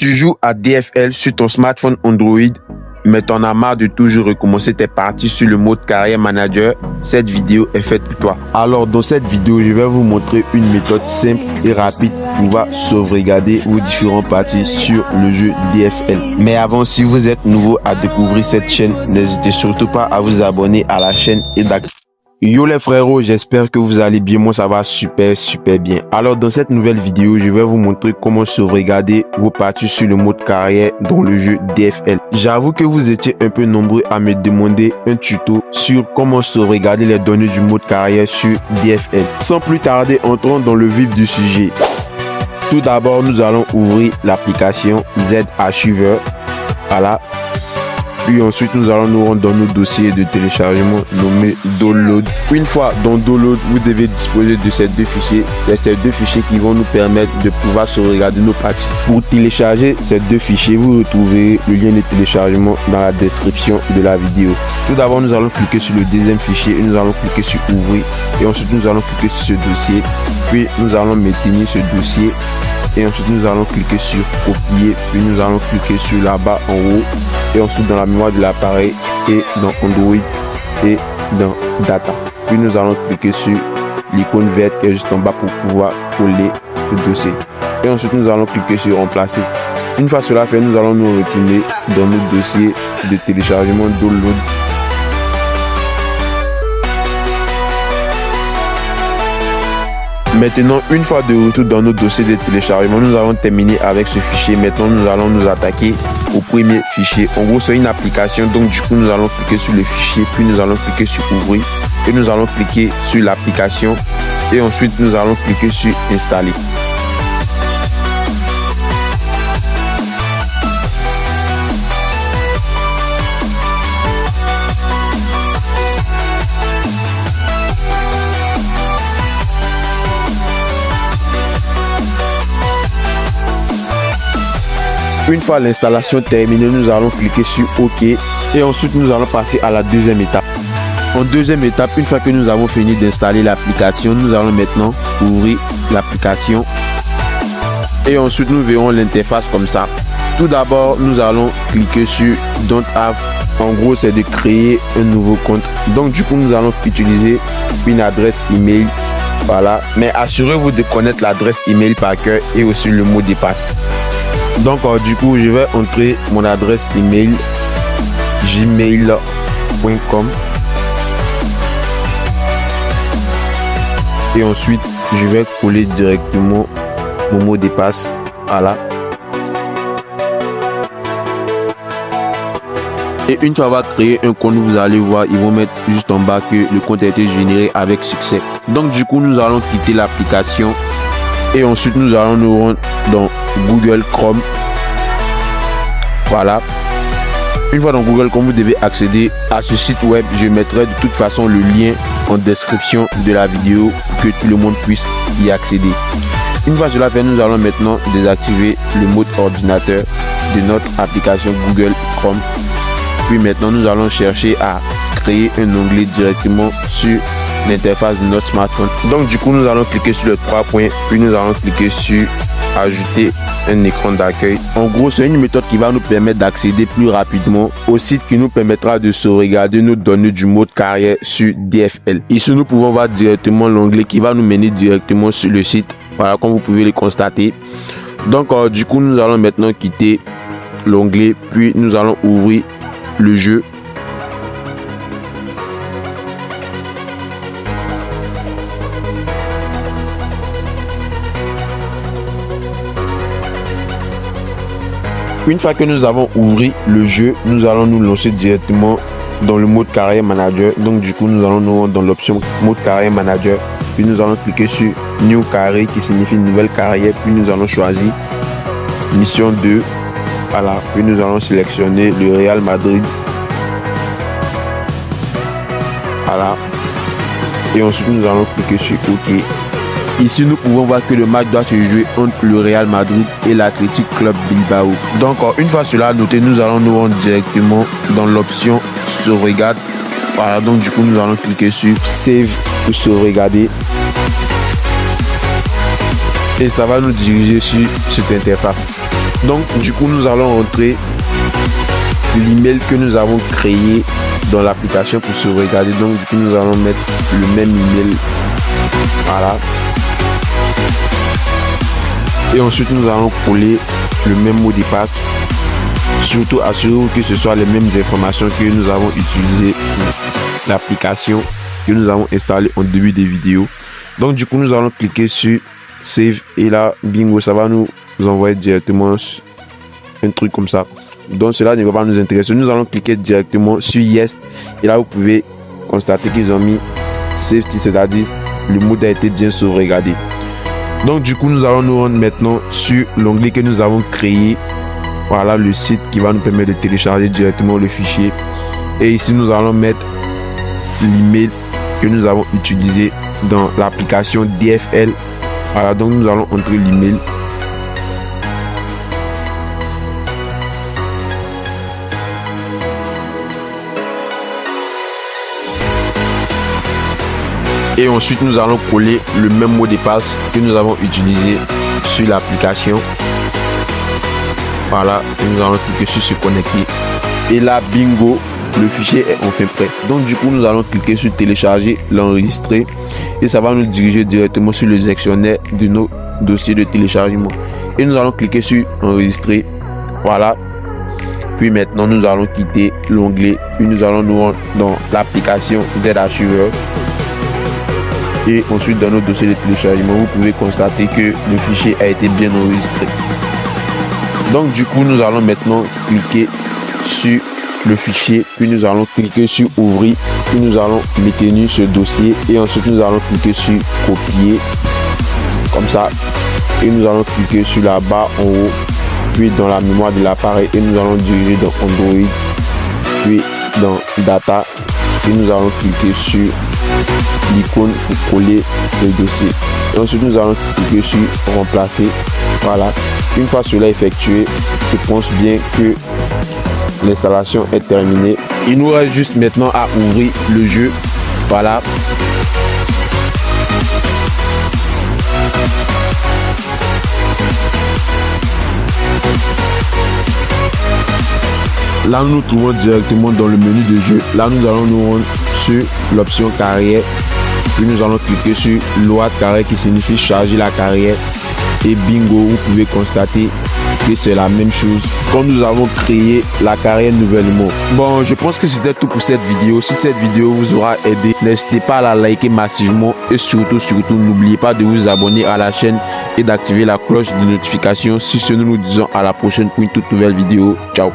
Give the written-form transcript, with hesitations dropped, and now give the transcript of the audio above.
Tu joues à DFL sur ton smartphone Android, mais t'en as marre de toujours recommencer tes parties sur le mode carrière manager, cette vidéo est faite pour toi. Alors dans cette vidéo, je vais vous montrer une méthode simple et rapide pour pouvoir sauvegarder vos différentes parties sur le jeu DFL. Mais avant, si vous êtes nouveau à découvrir cette chaîne, n'hésitez surtout pas à vous abonner à la chaîne et d'activer. Yo les frérots, j'espère que vous allez bien, moi ça va super bien. Alors dans cette nouvelle vidéo, je vais vous montrer comment sauvegarder vos parties sur le mode carrière dans le jeu DFL. J'avoue que vous étiez un peu nombreux à me demander un tuto sur comment sauvegarder les données du mode carrière sur DFL. Sans plus tarder, entrons dans le vif du sujet. Tout d'abord, nous allons ouvrir l'application Z-Archiver. Voilà. Puis ensuite, nous allons nous rendre dans nos dossiers de téléchargement nommé Download. Une fois dans Download, vous devez disposer de ces deux fichiers. C'est ces deux fichiers qui vont nous permettre de pouvoir sauvegarder nos parties. Pour télécharger ces deux fichiers, vous retrouvez le lien de téléchargement dans la description de la vidéo. Tout d'abord, nous allons cliquer sur le deuxième fichier et nous allons cliquer sur Ouvrir. Et ensuite, nous allons cliquer sur ce dossier. Puis, nous allons maintenir ce dossier. Et ensuite nous allons cliquer sur copier, puis nous allons cliquer sur là-bas en haut et ensuite dans la mémoire de l'appareil et dans Android et dans data. Puis nous allons cliquer sur l'icône verte qui est juste en bas pour pouvoir coller le dossier. Et ensuite nous allons cliquer sur remplacer. Une fois cela fait, nous allons nous retourner dans notre dossier de téléchargement Download. Maintenant, une fois de retour dans notre dossier de téléchargement, nous allons terminer avec ce fichier. Maintenant, nous allons nous attaquer au premier fichier. En gros, c'est une application. Donc, du coup, nous allons cliquer sur le fichier, puis nous allons cliquer sur Ouvrir. Et nous allons cliquer sur l'application. Et ensuite, nous allons cliquer sur Installer. Une fois l'installation terminée, nous allons cliquer sur OK et ensuite nous allons passer à la deuxième étape. En deuxième étape, une fois que nous avons fini d'installer l'application, nous allons maintenant ouvrir l'application et ensuite nous verrons l'interface comme ça. Tout d'abord, nous allons cliquer sur Don't Have. En gros, c'est de créer un nouveau compte. Donc du coup, nous allons utiliser une adresse email. Voilà, mais assurez-vous de connaître l'adresse email par cœur et aussi le mot de passe. Donc du coup, je vais entrer mon adresse email gmail.com et ensuite je vais coller directement mon mot de passe. Voilà. Et une fois qu'on va créer un compte, vous allez voir, ils vont mettre juste en bas que le compte a été généré avec succès. Donc du coup, nous allons quitter l'application et ensuite nous allons nous rendre dans Google Chrome. Voilà. Une fois dans Google Chrome, vous devez accéder à ce site web. Je mettrai de toute façon le lien en description de la vidéo pour que tout le monde puisse y accéder. Une fois cela fait, nous allons maintenant désactiver le mode ordinateur de notre application Google Chrome. Puis maintenant, nous allons chercher à créer un onglet directement sur l'interface de notre smartphone. Donc du coup, nous allons cliquer sur les trois points, puis nous allons cliquer sur ajouter un écran d'accueil. En gros, c'est une méthode qui va nous permettre d'accéder plus rapidement au site qui nous permettra de sauvegarder nos données du mode carrière sur DFL. Ici, nous pouvons voir directement l'onglet qui va nous mener directement sur le site. Voilà, comme vous pouvez le constater. Donc du coup, nous allons maintenant quitter l'onglet, puis nous allons ouvrir le jeu. Une fois que nous avons ouvert le jeu, nous allons nous lancer directement dans le mode carrière manager. Donc du coup, nous allons nous rendre dans l'option mode carrière manager. Puis nous allons cliquer sur New Carrière qui signifie nouvelle carrière. Puis nous allons choisir mission 2. Voilà. Puis nous allons sélectionner le Real Madrid. Voilà. Et ensuite, nous allons cliquer sur OK. Ici, nous pouvons voir que le match doit se jouer entre le Real Madrid et l'Athletic Club Bilbao. Donc, une fois cela noté, nous allons nous rendre directement dans l'option sauvegarde. Voilà, donc du coup, nous allons cliquer sur Save pour sauvegarder. Et ça va nous diriger sur cette interface. Donc du coup nous allons rentrer l'email que nous avons créé dans l'application pour sauvegarder. Donc du coup nous allons mettre le même email, voilà, et ensuite nous allons coller le même mot de passe. Surtout assurez-vous que ce soit les mêmes informations que nous avons utilisées pour l'application que nous avons installée en début de vidéo. Donc du coup nous allons cliquer sur save et là bingo, ça va nous envoyer directement un truc comme ça. Donc cela ne va pas nous intéresser. Nous allons cliquer directement sur yes et là vous pouvez constater qu'ils ont mis save, c'est-à-dire le mode a été bien sauvegardé. Donc du coup nous allons nous rendre maintenant sur l'onglet que nous avons créé. Voilà le site qui va nous permettre de télécharger directement le fichier. Et ici nous allons mettre l'email que nous avons utilisé dans l'application DFL. Voilà, donc nous allons entrer l'email. Et ensuite nous allons coller le même mot de passe que nous avons utilisé sur l'application. Voilà, et nous allons cliquer sur se connecter. Et là, bingo, le fichier est enfin prêt. Donc du coup, nous allons cliquer sur télécharger, l'enregistrer. Et ça va nous diriger directement sur le sectionnaire de nos dossiers de téléchargement. Et nous allons cliquer sur enregistrer. Voilà. Puis maintenant, nous allons quitter l'onglet. Puis nous allons nous rendre dans l'application Z-Assureur. Et ensuite, dans nos dossiers de téléchargement, vous pouvez constater que le fichier a été bien enregistré. Donc du coup nous allons maintenant cliquer sur le fichier, puis nous allons cliquer sur ouvrir, puis nous allons maintenir ce dossier et ensuite nous allons cliquer sur copier comme ça et nous allons cliquer sur la barre en haut, puis dans la mémoire de l'appareil et nous allons diriger dans Android, puis dans data et nous allons cliquer sur l'icône pour coller le dossier et ensuite nous allons cliquer sur remplacer. Voilà, une fois cela effectué, je pense bien que l'installation est terminée. Il nous reste juste maintenant à ouvrir le jeu. Voilà. Là nous nous trouvons directement dans le menu de jeu. Là nous allons nous rendre sur l'option carrière. Puis nous allons cliquer sur load carrière qui signifie charger la carrière. Et bingo, vous pouvez constater que c'est la même chose quand nous avons créé la carrière nouvellement. Bon, je pense que c'était tout pour cette vidéo. Si cette vidéo vous aura aidé, n'hésitez pas à la liker massivement et surtout n'oubliez pas de vous abonner à la chaîne et d'activer la cloche de notification. Si ce, nous nous disons à la prochaine pour une toute nouvelle vidéo. Ciao.